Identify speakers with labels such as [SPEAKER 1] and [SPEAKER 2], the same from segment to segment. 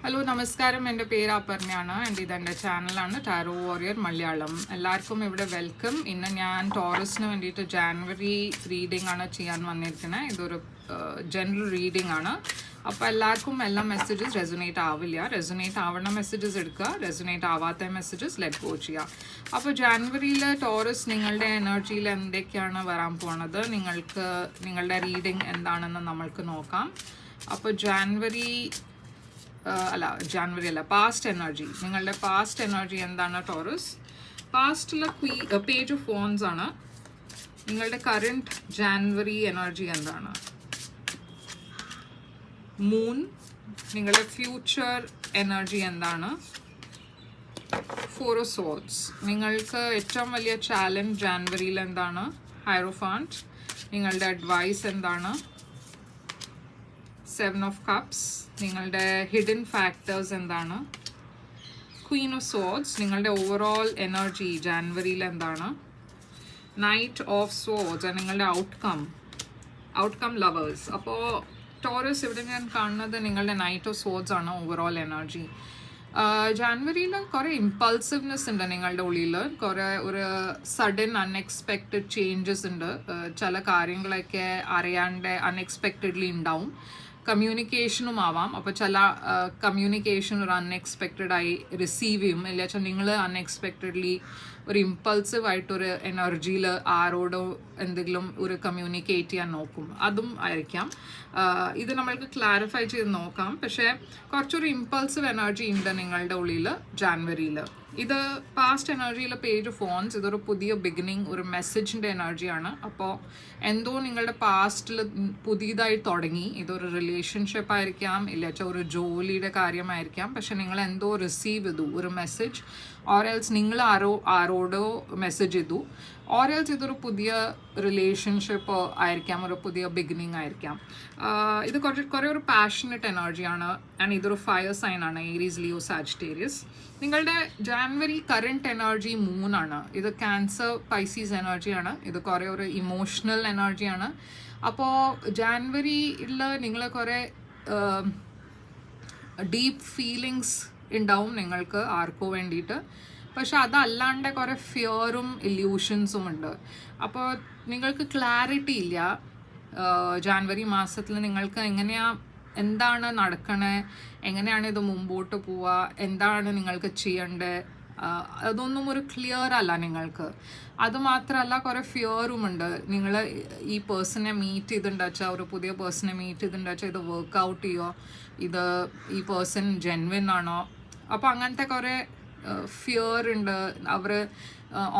[SPEAKER 1] Hello നമസ്കാരം, എൻ്റെ പേര് അപർണയാണ്. എൻ്റെ ഇതെൻ്റെ ചാനലാണ് ടാരോ വാരിയർ മലയാളം. എല്ലാവർക്കും ഇവിടെ വെൽക്കം. ഇന്ന് ഞാൻ ടോറസിന് വേണ്ടിയിട്ട് ജാനുവരി റീഡിംഗ് ആണ് ചെയ്യാൻ വന്നിരിക്കുന്നത്. ഇതൊരു ജനറൽ റീഡിംഗ് ആണ്. അപ്പോൾ എല്ലാവർക്കും എല്ലാ മെസ്സേജസ് റെസൊനേറ്റ് ആവില്ല. റെസൊനേറ്റ് ആവുന്ന മെസ്സേജസ് എടുക്കുക, റെസൊനേറ്റ് ആവാത്ത മെസ്സേജസ് ലെറ്റ് ഗോ ചെയ്യുക. അപ്പോൾ ജാനുവരിയിൽ ടോറസ് നിങ്ങളുടെ എനർജിയിൽ എന്തൊക്കെയാണ് വരാൻ പോണത്, നിങ്ങളുടെ റീഡിംഗ് എന്താണെന്ന് നമ്മൾക്ക് നോക്കാം. അപ്പോൾ ജാനുവരി അല്ല, പാസ്റ്റ് എനർജി, നിങ്ങളുടെ പാസ്റ്റ് എനർജി എന്താണ് ടോറസ്? പാസ്റ്റിലെ പേജ് ഓഫ് ഫോൺസ് ആണ്. നിങ്ങളുടെ കറണ്ട് ജാനുവരി എനർജി എന്താണ്? മൂൺ. നിങ്ങളുടെ ഫ്യൂച്ചർ എനർജി എന്താണ്? Four of swords. നിങ്ങൾക്ക് ഏറ്റവും വലിയ ചാലഞ്ച് ജാനുവരിയിൽ എന്താണ്? ഹൈറോഫാന്റ്. നിങ്ങളുടെ അഡ്വൈസ് എന്താണ്? 7 of Cups. നിങ്ങളുടെ ഹിഡൻ ഫാക്ടേഴ്സ് എന്താണ്? Queen of swords. നിങ്ങളുടെ ഓവറോൾ എനർജി ജാനുവരിയിൽ എന്താണ്? Knight of swords. നിങ്ങളുടെ ഔട്ട്കം ലവേഴ്സ്. അപ്പോൾ ടോറസ് ഇവിടെ ഞാൻ കാണുന്നത് നിങ്ങളുടെ നൈറ്റ് ഓഫ് സോർഡ്സ് ആണ് ഓവറോൾ എനർജി. ജാനുവരിയിൽ കുറേ ഇമ്പൾസീവ്നെസ് ഉണ്ട് നിങ്ങളുടെ ഉള്ളിൽ. കുറേ ഒരു സഡൻ അൺഎക്സ്പെക്റ്റഡ് ചേഞ്ചസ് ഉണ്ട്. ചില കാര്യങ്ങളൊക്കെ അറിയാണ്ട് അൺഎക്സ്പെക്റ്റഡ്ലി ഉണ്ടാവും. കമ്മ്യൂണിക്കേഷനും ആവാം. അപ്പോൾ ചില കമ്മ്യൂണിക്കേഷൻ ഒരു അൺഎക്സ്പെക്റ്റഡായി റിസീവ് ചെയ്യും. ഇല്ല വെച്ചാൽ നിങ്ങൾ അൺഎക്സ്പെക്റ്റഡ്ലി ഒരു ഇമ്പൾസീവ് ആയിട്ടൊരു എനർജിയിൽ ആരോടോ എന്തെങ്കിലും ഒരു കമ്മ്യൂണിക്കേറ്റ് ചെയ്യാൻ നോക്കും. അതും ആയിരിക്കാം. ഇത് നമ്മൾക്ക് ക്ലാരിഫൈ ചെയ്ത് നോക്കാം. പക്ഷേ കുറച്ചൊരു ഇമ്പൾസീവ് എനർജി ഉണ്ട് നിങ്ങളുടെ ഉള്ളിൽ ജാനുവരിയിൽ. ഇത് പാസ്റ്റ് എനർജിയിലെ പേജ് ഫോൺസ്. ഇതൊരു പുതിയ ബിഗിനിങ്, ഒരു മെസ്സേജിൻ്റെ എനർജിയാണ്. അപ്പോൾ എന്തോ നിങ്ങളുടെ പാസ്റ്റിൽ പുതിയതായി തുടങ്ങി. ഇതൊരു റിലേഷൻഷിപ്പ് ആയിരിക്കാം, ഇല്ല വെച്ചാൽ ഒരു ജോലിയുടെ കാര്യമായിരിക്കാം. പക്ഷെ നിങ്ങൾ എന്തോ റിസീവ് ചെയ്തു ഒരു മെസ്സേജ്, ഓർ എൽസ് നിങ്ങൾ ആരോടോ മെസ്സേജ് ചെയ്തു, ഓർ എൽസ് ഇതൊരു പുതിയ റിലേഷൻഷിപ്പ് ആയിരിക്കാം, ഒരു പുതിയ ബിഗിനിങ് ആയിരിക്കാം. ഇത് കുറേ ഒരു പാഷനറ്റ് എനർജിയാണ്. ആൻഡ് ഇതൊരു ഫയർ സൈൻ ആണ്, ഏരീസ്, ലിയോ, സാജിറ്റേറിയസ്. നിങ്ങളുടെ ജാനുവരി കറണ്ട് എനർജി മൂന്നാണ്. ഇത് ക്യാൻസർ, പൈസീസ് എനർജിയാണ്. ഇത് കുറേ ഒരു ഇമോഷണൽ എനർജിയാണ്. അപ്പോൾ ജാനുവരിയിൽ നിങ്ങൾ കുറേ ഡീപ്പ് ഫീലിങ്സ് ഉണ്ടാവും നിങ്ങൾക്ക് ആർക്കോ വേണ്ടിയിട്ട്. പക്ഷെ അതല്ലാണ്ട് കുറേ ഫിയറും ഇല്യൂഷൻസും ഉണ്ട്. അപ്പോൾ നിങ്ങൾക്ക് ക്ലാരിറ്റി ഇല്ല ജാനുവരി മാസത്തിൽ. നിങ്ങൾക്ക് എന്താണ് നടക്കണേ, എങ്ങനെയാണ് ഇത് മുമ്പോട്ട് പോവുക, എന്താണ് നിങ്ങൾക്ക് ചെയ്യേണ്ടത്, അതൊന്നും ഒരു ക്ലിയർ അല്ല നിങ്ങൾക്ക്. അതുമാത്രമല്ല കുറേ ഫിയറുമുണ്ട്. നിങ്ങൾ ഈ പേഴ്സണെ മീറ്റ് ചെയ്തിട്ടുണ്ടെന്ന് വെച്ചാൽ, ഒരു പുതിയ പേഴ്സണെ മീറ്റ് ചെയ്തിട്ടുണ്ടെന്ന് വെച്ചാൽ ഇത് വർക്കൗട്ട് ചെയ്യുമോ, ഈ പേഴ്സൺ ജെന്വിൻ ആണോ. അപ്പോൾ അങ്ങനത്തെ കുറേ ഫിയർ ഉണ്ട്. അവർ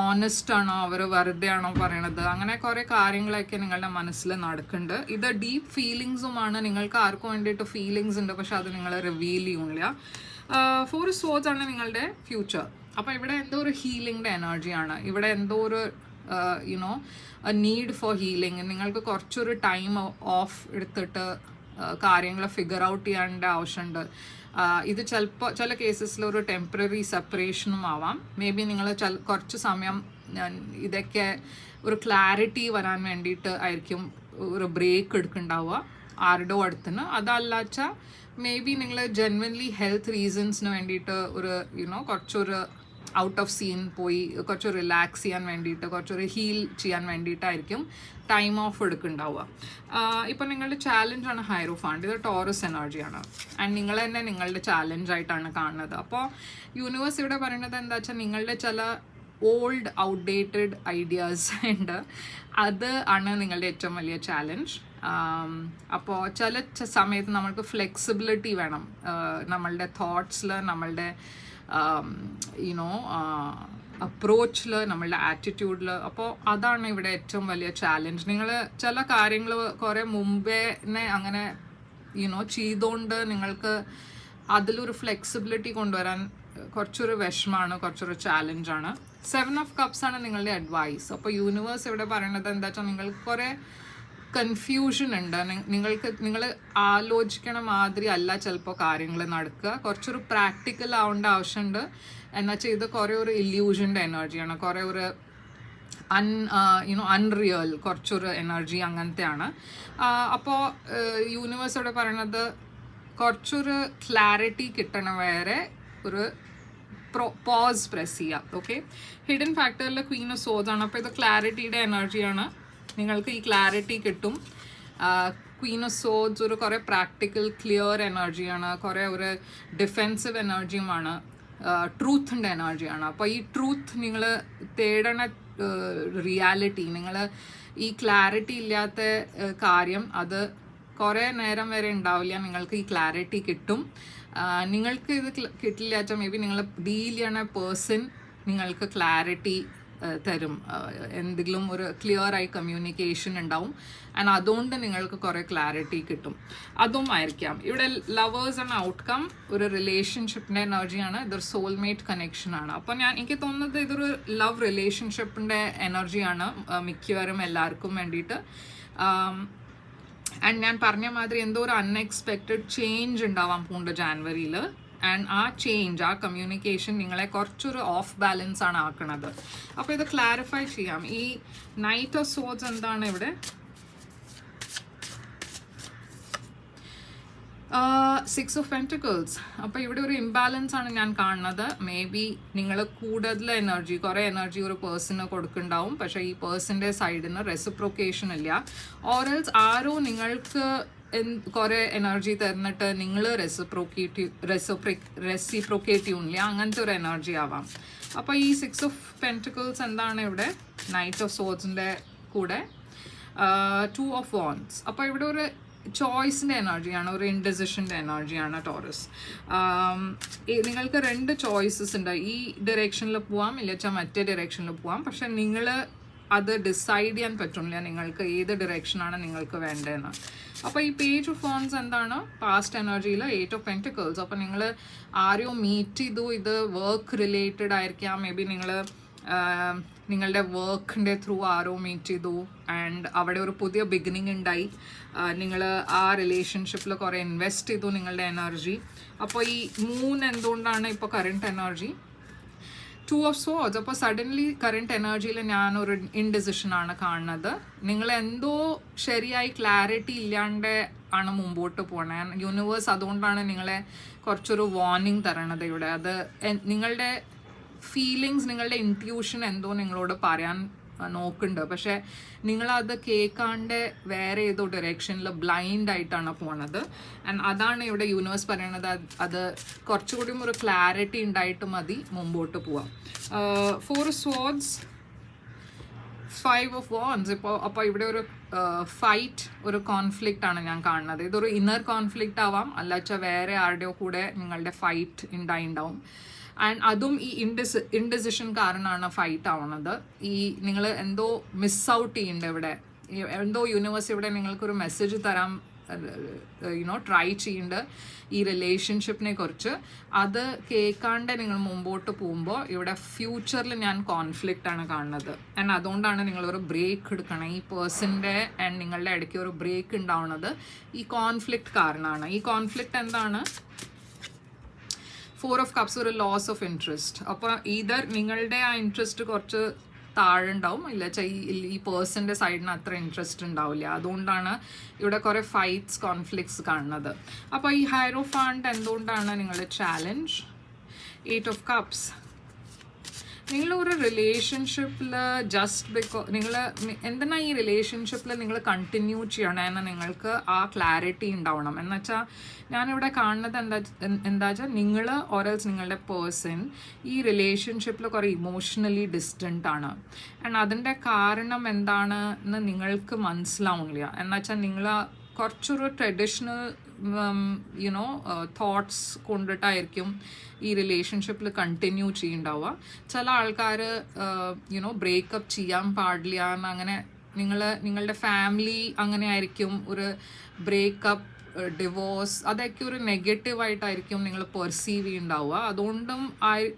[SPEAKER 1] ഓണസ്റ്റ് ആണോ, അവർ വെറുതെ ആണോ പറയണത്, അങ്ങനെ കുറേ കാര്യങ്ങളൊക്കെ നിങ്ങളുടെ മനസ്സിൽ നടക്കുന്നുണ്ട്. ഇത് ഡീപ്പ് ഫീലിങ്സുമാണ്. നിങ്ങൾക്ക് ആർക്കും വേണ്ടിയിട്ട് ഫീലിങ്സ് ഉണ്ട്, പക്ഷെ അത് നിങ്ങൾ റിവീൽ ചെയ്യില്ല. 4 സോർഡ്സ് ആണ് നിങ്ങളുടെ ഫ്യൂച്ചർ. അപ്പോൾ ഇവിടെ എന്തോ ഒരു ഹീലിംഗിൻ്റെ എനർജിയാണ്. ഇവിടെ എന്തോ ഒരു നീഡ് ഫോർ ഹീലിംഗ്. നിങ്ങൾക്ക് കുറച്ചൊരു ടൈം ഓഫ് എടുത്തിട്ട് കാര്യങ്ങൾ ഫിഗർ ഔട്ട് ചെയ്യേണ്ട ആവശ്യമുണ്ട്. ഇത് ചില കേസസിൽ ഒരു ടെമ്പററി സെപ്പറേഷനും ആവാം. മേ ബി നിങ്ങൾ കുറച്ച് സമയം ഇതൊക്കെ ഒരു ക്ലാരിറ്റി വരാൻ വേണ്ടിയിട്ട് ആയിരിക്കും ഒരു ബ്രേക്ക് എടുക്കുന്നുണ്ടാവുക ആരുടോ അടുത്തുനിന്ന്. അതല്ല വെച്ചാൽ മേ ബി നിങ്ങൾ ജെന്വൻലി ഹെൽത്ത് റീസൺസിന് വേണ്ടിയിട്ട് ഒരു കുറച്ചൊരു ഔട്ട് ഓഫ് സീൻ പോയി കുറച്ച് റിലാക്സ് ചെയ്യാൻ വേണ്ടിയിട്ട്, കുറച്ചൊരു ഹീൽ ചെയ്യാൻ വേണ്ടിയിട്ടായിരിക്കും ടൈം ഓഫ് എടുക്കുന്നുണ്ടാവുക. ഇപ്പം നിങ്ങളുടെ ചാലഞ്ചാണ് ഹൈറോഫാണ്ട്. ഇത് ടോറസ് എനർജിയാണ്. ആൻഡ് നിങ്ങൾ തന്നെ നിങ്ങളുടെ ചാലഞ്ചായിട്ടാണ് കാണുന്നത്. അപ്പോൾ യൂണിവേഴ്സ് ഇവിടെ പറയുന്നത് എന്താ വെച്ചാൽ, നിങ്ങളുടെ ചില ഓൾഡ് ഔട്ട്ഡേറ്റഡ് ഐഡിയാസ് ഉണ്ട്. അത് ആണ് നിങ്ങളുടെ ഏറ്റവും വലിയ ചാലഞ്ച്. അപ്പോൾ ചില സമയത്ത് നമ്മൾക്ക് ഫ്ലെക്സിബിലിറ്റി വേണം നമ്മളുടെ തോട്ട്സിൽ, നമ്മളുടെ അപ്രോച്ചിൽ, നമ്മളുടെ ആറ്റിറ്റ്യൂഡിൽ. അപ്പോൾ അതാണ് ഇവിടെ ഏറ്റവും വലിയ ചാലഞ്ച്. നിങ്ങൾ ചില കാര്യങ്ങൾ കുറേ മുമ്പേ അങ്ങനെ ചെയ്തുകൊണ്ട് നിങ്ങൾക്ക് അതിലൊരു ഫ്ലെക്സിബിലിറ്റി കൊണ്ടുവരാൻ കുറച്ചൊരു വിഷമമാണ്, കുറച്ചൊരു ചാലഞ്ചാണ്. 7 of Cups ആണ് നിങ്ങളുടെ അഡ്വൈസ്. അപ്പോൾ യൂണിവേഴ്സ് ഇവിടെ പറയുന്നത് എന്താ വെച്ചാൽ, നിങ്ങൾക്ക് കുറേ കൺഫ്യൂഷൻ ഉണ്ട്. നിങ്ങൾ ആലോചിക്കണ മാതിരി അല്ല ചിലപ്പോൾ കാര്യങ്ങൾ നടക്കുക. കുറച്ചൊരു പ്രാക്ടിക്കൽ ആവേണ്ട ആവശ്യമുണ്ട്. എന്നുവെച്ചാൽ ഇത് കുറേ ഒരു ഇല്യൂഷൻ്റെ എനർജിയാണ്, കുറേ ഒരു അൺറിയൽ കുറച്ചൊരു എനർജി അങ്ങനത്തെയാണ്. അപ്പോൾ യൂണിവേഴ്സോടെ പറയണത് കുറച്ചൊരു ക്ലാരിറ്റി കിട്ടണ വരെ ഒരു പോസ് പ്രസ് ചെയ്യാം. ഓക്കെ, ഹിഡൻ ഫാക്ടറിൽ ക്വീൻ ഓഫ് സോഡ്സ് ആണ്. അപ്പോൾ ഇത് ക്ലാരിറ്റിയുടെ എനർജിയാണ്. നിങ്ങൾക്ക് ഈ ക്ലാരിറ്റി കിട്ടും. ക്വീൻ ഓഫ് സോഡ്സ് ഒരു കുറേ പ്രാക്ടിക്കൽ ക്ലിയർ എനർജിയാണ്, കുറേ ഒരു ഡിഫെൻസീവ് എനർജിയുമാണ്, ട്രൂത്തിൻ്റെ എനർജിയാണ്. അപ്പോൾ ഈ ട്രൂത്ത് നിങ്ങൾ തേടണ റിയാലിറ്റി, നിങ്ങൾ ഈ ക്ലാരിറ്റി ഇല്ലാത്ത കാര്യം അത് കുറേ നേരം വരെ ഉണ്ടാവില്ല. നിങ്ങൾക്ക് ഈ ക്ലാരിറ്റി കിട്ടും. നിങ്ങൾക്ക് ഇത് കിട്ടില്ല വെച്ചാൽ മേ ബി നിങ്ങൾ ഡീൽ ചെയ്യണ പേഴ്സൺ നിങ്ങൾക്ക് ക്ലാരിറ്റി തരും. എന്തെങ്കിലും ഒരു ക്ലിയർ ആയി കമ്മ്യൂണിക്കേഷൻ ഉണ്ടാവും. ആൻഡ് അതുകൊണ്ട് നിങ്ങൾക്ക് കുറേ ക്ലാരിറ്റി കിട്ടും. അതും ആയിരിക്കാം. ഇവിടെ ലവേഴ്സ് ആൻഡ് ഔട്ട്കം ഒരു റിലേഷൻഷിപ്പിൻ്റെ എനർജിയാണ്. ഇതൊരു സോൾമേറ്റ് കണക്ഷനാണ്. അപ്പോൾ എനിക്ക് തോന്നുന്നത് ഇതൊരു ലവ് റിലേഷൻഷിപ്പിൻ്റെ എനർജിയാണ് മിക്കവാറും എല്ലാവർക്കും വേണ്ടിയിട്ട്. ആൻഡ് ഞാൻ പറഞ്ഞ മാതിരി എന്തോ ഒരു അൺഎക്സ്പെക്റ്റഡ് ചേഞ്ച് ഉണ്ടാവാൻ പോകുന്നുണ്ട് ജാനുവരിയിൽ. ആൻഡ് ആ ചേഞ്ച്, ആ കമ്മ്യൂണിക്കേഷൻ നിങ്ങളെ കുറച്ചൊരു ഓഫ് ബാലൻസ് ആണ് ആക്കണത്. അപ്പോൾ ഇത് ക്ലാരിഫൈ ചെയ്യാം. ഈ നൈറ്റ് ഓഫ് സോഡ്സ് എന്താണ് ഇവിടെ? 6 of Pentacles. അപ്പോൾ ഇവിടെ ഒരു ഇംബാലൻസ് ആണ് ഞാൻ കാണുന്നത്. മേ ബി നിങ്ങൾ കൂടുതൽ എനർജി, കുറേ എനർജി ഒരു പേഴ്സണ് കൊടുക്കുന്നുണ്ടാവും. പക്ഷേ ഈ പേഴ്സൻ്റെ സൈഡിൽ നിന്ന് റെസിപ്രോക്കേഷൻ ഇല്ല. ഓറൽസ് ആരോ നിങ്ങൾക്ക് കുറേ എനർജി തന്നിട്ട് നിങ്ങൾ റെസിപ്രോക്കേറ്റ് ഇല്ല, അങ്ങനത്തെ ഒരു എനർജി ആവാം. അപ്പോൾ ഈ 6 of Pentacles എന്താണ് ഇവിടെ? നൈറ്റ് ഓഫ് സോഡ്സിൻ്റെ കൂടെ 2 of Wands. അപ്പോൾ ഇവിടെ ഒരു ചോയ്സിൻ്റെ എനർജിയാണ്, ഒരു ഇൻഡിസിഷൻ്റെ എനർജിയാണ് ടോറസ്. നിങ്ങൾക്ക് 2 ചോയ്സസ് ഉണ്ട്. ഈ ഡയറക്ഷനിൽ പോവാം, ഇല്ലച്ചാൽ മറ്റേ ഡയറക്ഷനിൽ പോവാം. പക്ഷെ നിങ്ങൾ അത് ഡിസൈഡ് ചെയ്യാൻ പറ്റില്ല നിങ്ങൾക്ക് ഏത് ഡയറക്ഷനാണ് നിങ്ങൾക്ക് വേണ്ടതെന്ന്. അപ്പോൾ ഈ പേജ് ഓഫ് വാൻഡ്സ് എന്താണ്? പാസ്റ്റ് എനർജിയിൽ 8 of Pentacles. അപ്പോൾ നിങ്ങൾ ആരെയോ മീറ്റ് ചെയ്തു. ഇത് വർക്ക് റിലേറ്റഡ് ആയിരിക്കാം. മേ ബി നിങ്ങൾ നിങ്ങളുടെ വർക്കിൻ്റെ ത്രൂ ആരോ മീറ്റ് ചെയ്തു ആൻഡ് അവിടെ ഒരു പുതിയ ബിഗിനിങ് ഉണ്ടായി. നിങ്ങൾ ആ റിലേഷൻഷിപ്പിൽ കുറേ ഇൻവെസ്റ്റ് ചെയ്തു നിങ്ങളുടെ എനർജി. അപ്പോൾ ഈ 3 എന്തുകൊണ്ടാണ് ഇപ്പോൾ കറണ്ട് എനർജി? 2 of Swords. അപ്പോൾ സഡൻലി കറണ്ട് എനർജിയിൽ ഞാനൊരു ഇൻഡിസിഷനാണ് കാണുന്നത്. നിങ്ങൾ എന്തോ ശരിയായി ക്ലാരിറ്റി ഇല്ലാണ്ട് ആണ് മുമ്പോട്ട് പോകണേ. യൂണിവേഴ്സ് അതുകൊണ്ടാണ് നിങ്ങളെ കുറച്ചൊരു വാർണിംഗ് തരണത് ഇവിടെ. അത് നിങ്ങളുടെ ഫീലിങ്സ്, നിങ്ങളുടെ ഇൻറ്റ്യൂഷൻ എന്തോ നിങ്ങളോട് പറയാൻ നോക്കുന്നുണ്ട്. പക്ഷേ നിങ്ങളത് കേൾക്കാണ്ട് വേറെ ഏതോ ഡയറക്ഷനിൽ ബ്ലൈൻഡ് ആയിട്ടാണ് പോണത്. ആൻഡ് അതാണ് ഇവിടെ യൂണിവേഴ്സ് പറയണത്. അത് കുറച്ചുകൂടി ഒരു ക്ലാരിറ്റി ഉണ്ടായിട്ട് മതി മുമ്പോട്ട് പോവാം. 4 of Swords, 5 of Wands. അപ്പോൾ ഇവിടെ ഒരു ഫൈറ്റ്, ഒരു കോൺഫ്ലിക്റ്റ് ആണ് ഞാൻ കാണുന്നത്. ഇതൊരു ഇന്നർ കോൺഫ്ലിക്റ്റ് ആവാം, അല്ലാച്ച വേറെ ആരുടെയോ കൂടെ നിങ്ങളുടെ ഫൈറ്റ് ഉണ്ടാവും. ആൻഡ് അതും ഈ ഇൻഡിസിഷൻ കാരണമാണ് ഫൈറ്റ് ആവുന്നത്. ഈ നിങ്ങൾ എന്തോ മിസ് ഔട്ട് ചെയ്യുന്നുണ്ട് ഇവിടെ. എന്തോ യൂണിവേഴ്സ് ഇവിടെ നിങ്ങൾക്കൊരു മെസ്സേജ് തരാൻ ട്രൈ ചെയ്യുന്നുണ്ട് ഈ റിലേഷൻഷിപ്പിനെ കുറിച്ച്. അത് കേൾക്കാണ്ട് നിങ്ങൾ മുമ്പോട്ട് പോകുമ്പോൾ ഇവിടെ ഫ്യൂച്ചറിൽ ഞാൻ കോൺഫ്ലിക്റ്റ് ആണ് കാണുന്നത്. ആൻഡ് അതുകൊണ്ടാണ് നിങ്ങളൊരു ബ്രേക്ക് എടുക്കണം. ഈ പേഴ്സൻ്റെ ആൻഡ് നിങ്ങളുടെ ഇടയ്ക്ക് ഒരു ബ്രേക്ക് ഉണ്ടാവുന്നത് ഈ കോൺഫ്ലിക്റ്റ് കാരണമാണ്. ഈ കോൺഫ്ലിക്റ്റ് എന്താണ്? 4 of Cups, ഒരു ലോസ് ഓഫ് ഇൻട്രസ്റ്റ്. അപ്പോൾ ഈതർ നിങ്ങളുടെ ആ ഇൻട്രസ്റ്റ് കുറച്ച് താഴെ ഉണ്ടാവും, ഇല്ല ഈ പേഴ്സൻ്റെ സൈഡിന് അത്ര ഇൻട്രസ്റ്റ് ഉണ്ടാവില്ല. അതുകൊണ്ടാണ് ഇവിടെ കുറേ ഫൈറ്റ്സ്, കോൺഫ്ലിക്ട്സ് കാണുന്നത്. അപ്പോൾ ഈ ഹൈറോഫാണ്ട് എന്തുകൊണ്ടാണ് നിങ്ങളുടെ ചാലഞ്ച്? 8 of Cups. നിങ്ങളൊരു റിലേഷൻഷിപ്പിൽ നിങ്ങൾ എന്തിനാ ഈ റിലേഷൻഷിപ്പിൽ നിങ്ങൾ കണ്ടിന്യൂ ചെയ്യണമെന്ന് നിങ്ങൾക്ക് ആ ക്ലാരിറ്റി ഉണ്ടാവണം. എന്നുവെച്ചാൽ ഞാനിവിടെ കാണുന്നത് എന്താ വെച്ചാൽ നിങ്ങൾ ഓരൽസ് നിങ്ങളുടെ പേഴ്സൺ ഈ റിലേഷൻഷിപ്പിൽ കുറേ ഇമോഷണലി ഡിസ്റ്റൻ്റ് ആണ്. ആൻഡ് അതിൻ്റെ കാരണം എന്താണെന്ന് നിങ്ങൾക്ക് മനസ്സിലാവുന്നില്ല. എന്നുവെച്ചാൽ നിങ്ങൾ കുറച്ചൊരു ട്രഡീഷണൽ തോട്ട്സ് കൊണ്ടിട്ടായിരിക്കും ഈ റിലേഷൻഷിപ്പിൽ കണ്ടിന്യൂ ചെയ്യുന്നുണ്ടാവുക. ചില ആൾക്കാർ ബ്രേക്കപ്പ് ചെയ്യാൻ പാടില്ല എന്ന്, അങ്ങനെ നിങ്ങളുടെ ഫാമിലി അങ്ങനെ ആയിരിക്കും ഒരു ബ്രേക്കപ്പ്, ഡിവോഴ്സ്, അതൊക്കെ ഒരു നെഗറ്റീവായിട്ടായിരിക്കും നിങ്ങൾ പെർസീവ് ചെയ്യുന്നുണ്ടാവുക. അതുകൊണ്ടും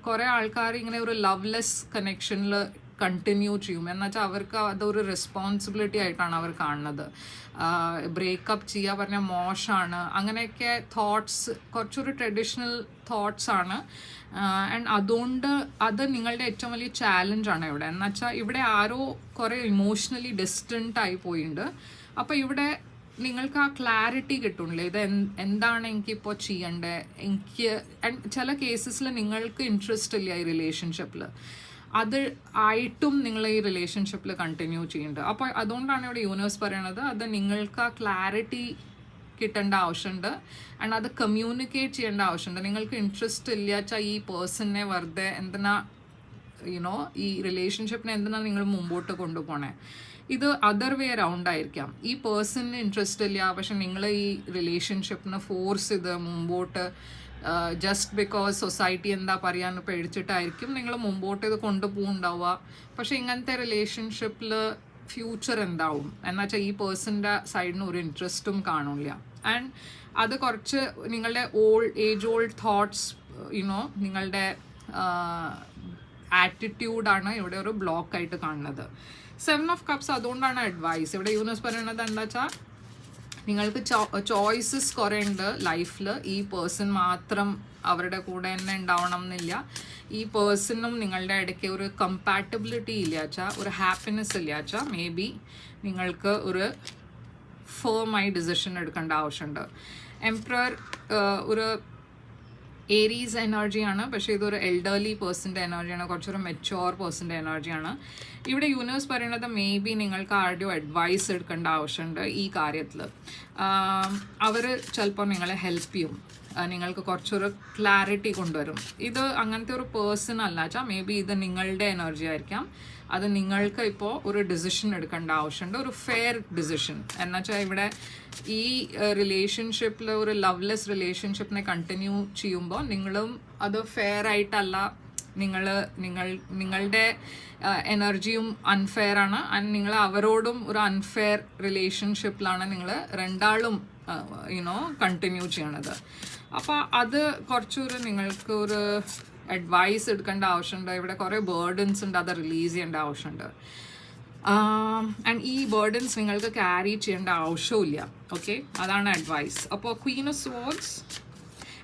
[SPEAKER 1] കുറേ ആൾക്കാർ ഇങ്ങനെ ഒരു ലവ്ലെസ് കണക്ഷനിൽ കണ്ടിന്യൂ ചെയ്യും. എന്നുവെച്ചാൽ അവർക്ക് അതൊരു റെസ്പോൺസിബിലിറ്റി ആയിട്ടാണ് അവർ കാണുന്നത്. ബ്രേക്കപ്പ് ചെയ്യുക പറഞ്ഞാൽ മോശമാണ്, അങ്ങനെയൊക്കെ തോട്ട്സ് കുറച്ചൊരു ട്രഡീഷണൽ തോട്ട്സ് ആണ്. ആൻഡ് അതുകൊണ്ട് അത് നിങ്ങളുടെ ഏറ്റവും വലിയ ചാലഞ്ചാണ് ഇവിടെ. എന്നുവെച്ചാൽ ഇവിടെ ആരോ കുറേ ഇമോഷണലി ഡിസ്റ്റൻ്റ് ആയി പോയിട്ടുണ്ട്. അപ്പോൾ ഇവിടെ നിങ്ങൾക്ക് ആ ക്ലാരിറ്റി കിട്ടുന്നില്ല, ഇത് എന്താണ് എനിക്കിപ്പോൾ ചെയ്യേണ്ടത്. എനിക്ക് ചില കേസസിൽ നിങ്ങൾക്ക് ഇൻട്രസ്റ്റ് ഇല്ല ഈ റിലേഷൻഷിപ്പിൽ, അത് ആയിട്ടും നിങ്ങൾ ഈ റിലേഷൻഷിപ്പിൽ കണ്ടിന്യൂ ചെയ്യുന്നുണ്ട്. അപ്പോൾ അതുകൊണ്ടാണ് ഇവിടെ യൂണിവേഴ്സ് പറയണത്, അത് നിങ്ങൾക്ക് ആ ക്ലാരിറ്റി കിട്ടേണ്ട ആവശ്യമുണ്ട് ആൻഡ് അത് കമ്മ്യൂണിക്കേറ്റ് ചെയ്യേണ്ട ആവശ്യമുണ്ട്. നിങ്ങൾക്ക് ഇൻട്രസ്റ്റ് ഇല്ല വെച്ചാൽ ഈ പേഴ്സണിനെ വെറുതെ എന്തിനാ ഈ റിലേഷൻഷിപ്പിനെ എന്തിനാ നിങ്ങൾ മുമ്പോട്ട് കൊണ്ടുപോകണേ. ഇത് അതർ വേ അറൗണ്ട് ആയിരിക്കാം. ഈ പേഴ്സണിന് ഇൻട്രസ്റ്റ് ഇല്ല, പക്ഷെ നിങ്ങൾ ഈ റിലേഷൻഷിപ്പിനെ ഫോഴ്സ് ചെയ്ത് മുമ്പോട്ട് ജസ്റ്റ് ബിക്കോസ് സൊസൈറ്റി എന്താ പറയാന്ന് പേടിച്ചിട്ടായിരിക്കും നിങ്ങൾ മുമ്പോട്ട് ഇത് കൊണ്ടുപോകുന്നുണ്ടാവുക. പക്ഷെ ഇങ്ങനത്തെ റിലേഷൻഷിപ്പിൽ ഫ്യൂച്ചർ എന്താവും എന്നുവെച്ചാൽ ഈ പേഴ്സണിൻ്റെ സൈഡിൽ നിന്ന് ഒരു ഇൻട്രസ്റ്റും കാണില്ല. ആൻഡ് അത് കുറച്ച് നിങ്ങളുടെ ഏജ് ഓൾഡ് തോട്ട്സ് നിങ്ങളുടെ ആറ്റിറ്റ്യൂഡാണ് ഇവിടെ ഒരു ബ്ലോക്കായിട്ട് കാണുന്നത്. 7 of Cups അതുകൊണ്ടാണ് അഡ്വൈസ്. ഇവിടെ യൂണിവേഴ്സ് പറയുന്നത് എന്താ വെച്ചാൽ നിങ്ങൾക്ക് ചോയ്സസ് കുറേ ഉണ്ട് ലൈഫിൽ. ഈ പേഴ്സൺ മാത്രം അവരുടെ കൂടെ തന്നെ ഉണ്ടാവണം എന്നില്ല. ഈ പേഴ്സണും നിങ്ങളുടെ ഇടയ്ക്ക് ഒരു കമ്പാറ്റബിലിറ്റി ഇല്ല വെച്ചാൽ, ഒരു ഹാപ്പിനെസ് ഇല്ല വെച്ചാൽ മേ ബി നിങ്ങൾക്ക് ഒരു ഫേമായി ഡിസിഷൻ എടുക്കേണ്ട ആവശ്യമുണ്ട്. എംപറർ ഒരു ഏരീസ് എനർജിയാണ്, പക്ഷേ ഇതൊരു എൽഡർലി പേഴ്സൻ്റെ എനർജിയാണ്, കുറച്ചൊരു മെച്ചുവർ പേഴ്സൻ്റെ എനർജിയാണ്. ഇവിടെ യൂണിവേഴ്സ് പറയുന്നത് മേ ബി നിങ്ങൾക്ക് ആരുടെയോ അഡ്വൈസ് എടുക്കേണ്ട ആവശ്യമുണ്ട് ഈ കാര്യത്തിൽ. അവർ ചിലപ്പോൾ നിങ്ങളെ ഹെൽപ്പ് ചെയ്യും, നിങ്ങൾക്ക് കുറച്ചൊരു ക്ലാരിറ്റി കൊണ്ടുവരും. ഇത് അങ്ങനത്തെ ഒരു പേഴ്സൺ അല്ല വെച്ചാൽ മേ ബി ഇത് നിങ്ങളുടെ എനർജി ആയിരിക്കാം. അത് നിങ്ങൾക്ക് ഇപ്പോൾ ഒരു ഡിസിഷൻ എടുക്കേണ്ട ആവശ്യമുണ്ട്, ഒരു ഫെയർ ഡിസിഷൻ. എന്നുവെച്ചാൽ ഇവിടെ ഈ റിലേഷൻഷിപ്പിൽ ഒരു ലവ്ലെസ് റിലേഷൻഷിപ്പിനെ കണ്ടിന്യൂ ചെയ്യുമ്പോൾ നിങ്ങളും അത് ഫെയർ ആയിട്ടല്ല, നിങ്ങളുടെ എനർജിയും അൺഫെയർ ആണ്. ആൻഡ് നിങ്ങൾ അവരോടും ഒരു അൺഫെയർ റിലേഷൻഷിപ്പിലാണ് നിങ്ങൾ രണ്ടാളും കണ്ടിന്യൂ ചെയ്യണത്. അപ്പോൾ അത് കുറച്ചൊരു നിങ്ങൾക്ക് ഒരു അഡ്വൈസ് എടുക്കേണ്ട ആവശ്യമുണ്ട്. ഇവിടെ കുറേ ബേർഡൻസ് ഉണ്ട്, അത് റിലീസ് ചെയ്യേണ്ട ആവശ്യമുണ്ട്. ആൻഡ് ഈ ബേർഡൻസ് നിങ്ങൾക്ക് ക്യാരി ചെയ്യേണ്ട ആവശ്യമില്ല. ഓക്കെ, അതാണ് അഡ്വൈസ്. അപ്പോൾ ക്വീൻ ഓഫ് സ്വോർഡ്സ്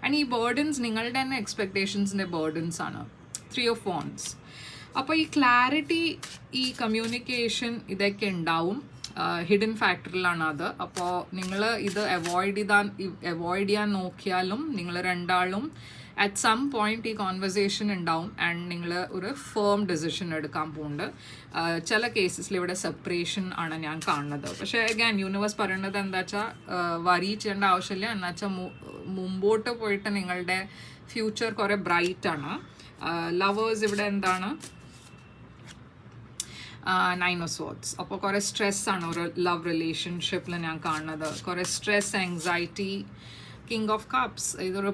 [SPEAKER 1] ആൻഡ് ഈ ബേർഡൻസ് നിങ്ങളുടെ തന്നെ എക്സ്പെക്ടേഷൻസിൻ്റെ ബേർഡൻസ് ആണ്. 3 of Wands. അപ്പോൾ ഈ ക്ലാരിറ്റി, ഈ കമ്മ്യൂണിക്കേഷൻ ഇതൊക്കെ ഉണ്ടാവും, ഹിഡൻ ഫാക്ടറിലാണ് അത്. അപ്പോൾ നിങ്ങൾ ഇത് അവോയ്ഡ് ചെയ്യാൻ നോക്കിയാലും നിങ്ങൾ രണ്ടാളും അറ്റ് സം പോയിന്റ് ഈ കോൺവെർസേഷൻ ഉണ്ടാവും ആൻഡ് നിങ്ങൾ ഒരു ഫേം ഡിസിഷൻ എടുക്കാൻ പോകുന്നുണ്ട്. ചില കേസസിൽ ഇവിടെ സെപ്പറേഷൻ ആണ് ഞാൻ കാണുന്നത്. പക്ഷേ അഗൈൻ യൂണിവേഴ്സ് പറയുന്നത് എന്താ വെച്ചാൽ വറി ചെയ്യേണ്ട ആവശ്യമില്ല. എന്നുവെച്ചാൽ മുമ്പോട്ട് പോയിട്ട് നിങ്ങളുടെ ഫ്യൂച്ചർ കുറേ ബ്രൈറ്റ് ആണ്. ലവേഴ്സ് ഇവിടെ എന്താണ് 9 of Swords. അപ്പോൾ കുറേ സ്ട്രെസ്സാണ് ഒരു ലവ് റിലേഷൻഷിപ്പിൽ ഞാൻ കാണുന്നത്. കുറേ stress, anxiety. King of cups ഇതൊരു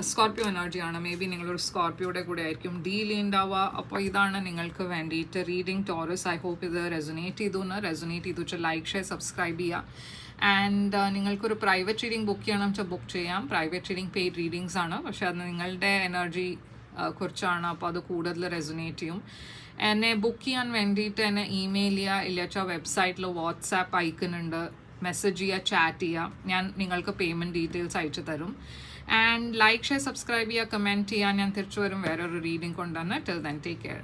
[SPEAKER 1] സ്കോർപ്പിയോ എനർജിയാണ്. മേ ബി നിങ്ങളൊരു സ്കോർപ്പിയോയുടെ കൂടെ ആയിരിക്കും ഡീൽ ഉണ്ടാവുക. അപ്പോൾ ഇതാണ് നിങ്ങൾക്ക് വേണ്ടിയിട്ട് റീഡിങ് ടോറസ്. ഐ ഹോപ്പ് ഇത് റെസൊനേറ്റ് ചെയ്തു വെച്ചാൽ ലൈക്ക്, ഷെയർ, സബ്സ്ക്രൈബ് ചെയ്യുക. ആൻഡ് നിങ്ങൾക്കൊരു പ്രൈവറ്റ് റീഡിംഗ് ബുക്ക് ചെയ്യണം വെച്ചാൽ ബുക്ക് ചെയ്യാം. പ്രൈവറ്റ് റീഡിംഗ് പെയ്ഡ് റീഡിങ്സ് ആണ്, പക്ഷേ അത് നിങ്ങളുടെ എനർജി കുറിച്ചാണ്. അപ്പോൾ അത് കൂടുതൽ റെസൊനേറ്റ് ചെയ്യും. എന്നെ ബുക്ക് ചെയ്യാൻ വേണ്ടിയിട്ട് എന്നെ ഇമെയിൽ ചെയ്യുക, ഇല്ലാച്ചാൽ വെബ്സൈറ്റിൽ വാട്സാപ്പ് ഐക്കൺ ഉണ്ട്, മെസ്സേജ് ചെയ്യുക, ചാറ്റ് ചെയ്യുക. ഞാൻ നിങ്ങൾക്ക് പേയ്മെൻറ്റ് ഡീറ്റെയിൽസ് അയച്ചു തരും. ആൻഡ് ലൈക്ക്, ഷെയർ, സബ്സ്ക്രൈബ് ചെയ്യുക, കമൻറ്റ് ചെയ്യുക. ഞാൻ തിരിച്ചു വരും വേറൊരു റീഡിംഗ് കൊണ്ടുവന്ന്. Till then take care.